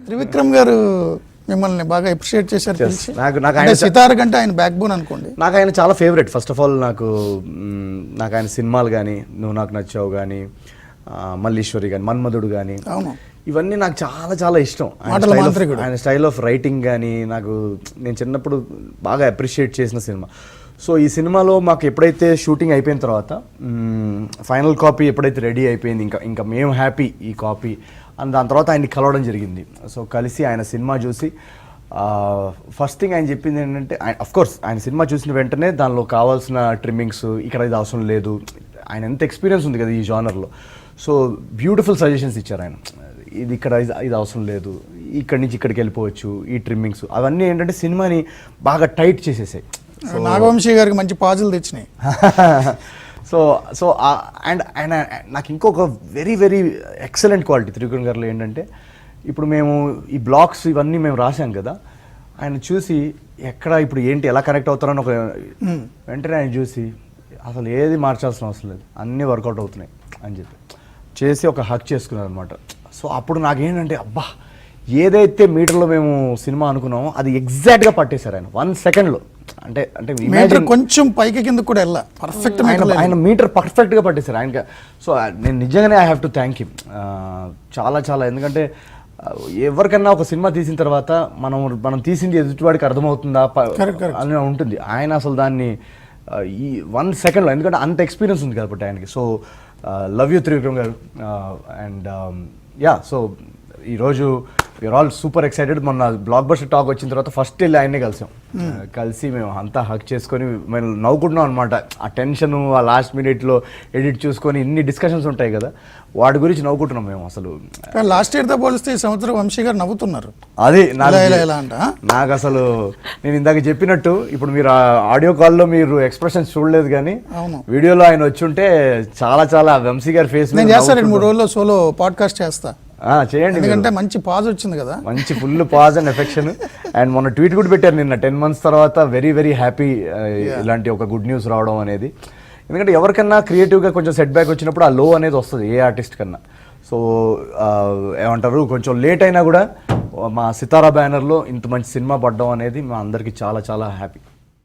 త్రివిక్రమ్ గారు మిమ్మల్ని బాగా అప్రిషియేట్ చేశారు. నాకు సితార కంటే ఆయన బ్యాక్ బోన్ అనుకోండి. నాకు ఆయన చాలా ఫేవరెట్. ఫస్ట్ ఆఫ్ ఆల్ నాకు ఆయన సినిమాలు కానీ, నువ్వు నాకు నచ్చావు కానీ, మల్లీశ్వరి కానీ, మన్మధుడు కానీ, ఇవన్నీ నాకు చాలా చాలా ఇష్టం. ఆయన స్టైల్ ఆఫ్ రైటింగ్ కానీ నాకు, నేను చిన్నప్పుడు బాగా అప్రిషియేట్ చేసిన సినిమా. సో ఈ సినిమాలో మాకు ఎప్పుడైతే షూటింగ్ అయిపోయిన తర్వాత ఫైనల్ కాపీ ఎప్పుడైతే రెడీ అయిపోయింది, ఇంకా మేము హ్యాపీ ఈ కాపీ అని, దాని తర్వాత ఆయన్ని కలవడం జరిగింది. సో కలిసి ఆయన సినిమా చూసి ఫస్ట్ థింగ్ ఆయన చెప్పింది ఏంటంటే, అఫ్కోర్స్ ఆయన సినిమా చూసిన వెంటనే దానిలో కావాల్సిన ట్రిమ్మింగ్స్ ఇక్కడ ఇది అవసరం లేదు, ఆయన ఎంత ఎక్స్పీరియన్స్ ఉంది కదా ఈ జానర్లో. సో బ్యూటిఫుల్ సజెషన్స్ ఇచ్చారు ఆయన. ఇది ఇక్కడ ఇది అవసరం లేదు, ఇక్కడి నుంచి ఇక్కడికి వెళ్ళిపోవచ్చు, ఈ ట్రిమ్మింగ్స్ అవన్నీ ఏంటంటే సినిమాని బాగా టైట్ చేసేసాయి. నాగవంశీ గారికి మంచి పాజులు తెచ్చినాయి. సో అండ్ ఆయన నాకు ఇంకొక very very excellent quality Trivikram గారిలో ఏంటంటే, ఇప్పుడు మేము ఈ బ్లాగ్స్ ఇవన్నీ మేము రాసాం కదా, ఆయన చూసి ఎక్కడ ఇప్పుడు ఏంటి ఎలా కనెక్ట్ అవుతారని ఒక వెంటనే ఆయన చూసి అసలు ఏది మార్చాల్సిన అవసరం లేదు, అన్నీ వర్కౌట్ అవుతున్నాయి అని చెప్పి చేసి ఒక హక్ చేసుకున్నారు అనమాట. సో అప్పుడు నాకేంటంటే, అబ్బా ఏదైతే మీటర్లో మేము సినిమా అనుకున్నామో అది ఎగ్జాక్ట్గా పట్టేశారు ఆయన 1 సెకండ్లో. అంటే కొంచెం పైకి కింద కూడా వెళ్ళా పర్ఫెక్ట్, ఆయన మీటర్ పర్ఫెక్ట్గా పట్టేశారు ఆయన. సో నేను నిజంగానే I have to thank him చాలా చాలా. ఎందుకంటే ఎవరికన్నా ఒక సినిమా తీసిన తర్వాత మనం తీసింది ఎదుటివాడికి అర్థమవుతుందా అని ఉంటుంది. ఆయన అసలు దాన్ని ఈ 1 సెకండ్లో, ఎందుకంటే అంత ఎక్స్పీరియన్స్ ఉంది కాబట్టి ఆయనకి. సో లవ్ యూ త్రివిక్రమ్ గారు. అండ్ యా, సో ఈరోజు వీఆర్ ఆల్ సూపర్ ఎక్సైటెడ్. మొన్న బ్లాక్ బస్టర్ టాక్ వచ్చిన తర్వాత ఫస్ట్ వెళ్ళి ఆయన్నే కలిసి మేము అంతా హక్ చేసుకొని మేము నవ్వుకుంటున్నాం అనమాట. ఆ టెన్షన్, ఆ లాస్ట్ మినిట్లో ఎడిట్ చూసుకొని ఇన్ని డిస్కషన్స్ ఉంటాయి కదా, వాటి గురించి నవ్వుకుంటున్నాం మేము. అసలు లాస్ట్ ఇయర్తో పోలిస్తే ఈ సంవత్సరం వంశీ గారు నవ్వుతున్నారు. అది నాకు అసలు నేను ఇందాక చెప్పినట్టు, ఇప్పుడు మీరు ఆడియో కాల్లో మీరు ఎక్స్ప్రెషన్స్ చూడలేదు కానీ వీడియోలో ఆయన వచ్చి ఉంటే చాలా చాలా వంశీ గారి ఫేస్. నేను చేస్తాను 2-3 రోజుల్లో సోలో పాడ్కాస్ట్ చేస్తా, చేయండి. ఎందుకంటే మంచి పాజ్ వచ్చింది కదా, మంచి full pause and affection. And మొన్న ట్వీట్ కూడా పెట్టారు నిన్న, 10 months తర్వాత వెరీ వెరీ హ్యాపీ ఇలాంటి ఒక గుడ్ న్యూస్ రావడం అనేది. ఎందుకంటే ఎవరికన్నా క్రియేటివ్గా కొంచెం సెట్ బ్యాక్ వచ్చినప్పుడు ఆ లో అనేది వస్తుంది ఏ ఆర్టిస్ట్ కన్నా. సో ఏమంటారు, కొంచెం లేట్ అయినా కూడా మా సితారా బ్యానర్లో ఇంత మంచి సినిమా పడడం అనేది మా అందరికీ చాలా చాలా హ్యాపీ.